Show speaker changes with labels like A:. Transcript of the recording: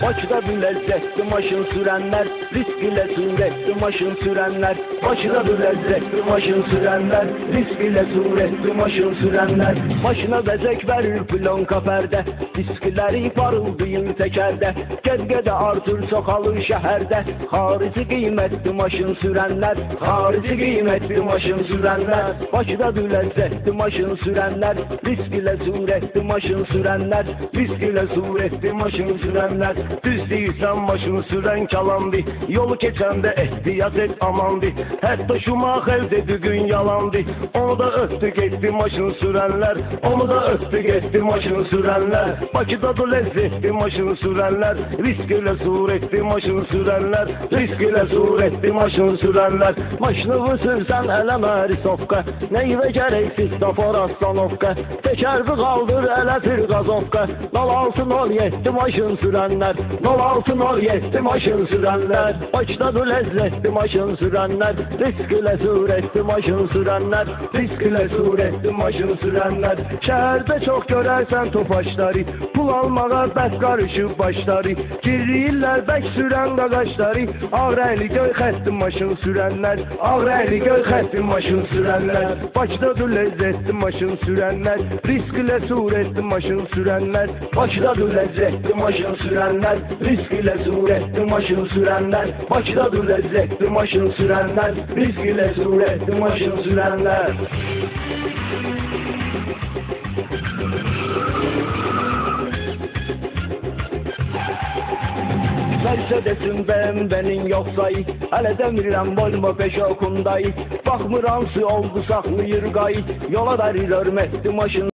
A: Bakıda bir lezzetli maşın sürenler, risk ile suretli maşın sürenler. Bakıda bir lezzetli maşın sürenler, risk ile suretli maşın sürenler. Başına bezek verir plon kaferde, diskileri parıldayın tekerde. Gezgede artır sokalı şehirde, harici kıymetli maşın sürenler, harici kıymetli maşın sürenler. Bakıda bir lezzetli maşın sürenler, risk ile suretli maşın sürenler, risk ile suretli maşın sürenler. Düz değilsen maşını süren kalandı, yolu geçende ehtiyat et amandı. Hatta şu mahel dedi gün yalandı, onu da öptük etti maşını sürenler, onu da öptük etti maşını sürenler. Bakıda da lezzetli maşını sürenler, risk ile suretli maşını sürenler, risk ile suretli maşını sürenler. Maşını sürsen eleme risofka, neyve gereksiz dafar astanovka. Teker bir kaldır ele bir gazovka, 0607 maşın sürenler, 0607 maşın sürenler. Bakıda da lezzetli maşın sürenler, risk ile suretli maşın sürenler, risk ile suretli maşın sürenler. Şehirde çok görersen topaçları, pul almağa bəs karışıp başları. Girirler bək süren qaqaşları, ağrəyli göy xətli maşın sürenler, ağrəyli göy xətli maşın sürenler. Bakıda da lezzetli maşın sürenler, risk ile suretli maşın sürenler. Bakıda da lezzetli maşın sürenler, risk ile suretli maşın sürenler. Bakıda da lezzetli maşın sürenler, risk ile suretli maşın sürenler. Mercedes'in benim yoxsayı, hələ demirəm Volvo Peugeot Hyundai. Baxmıram oldu saxlayır qayı, yola verir hörmətli maşın.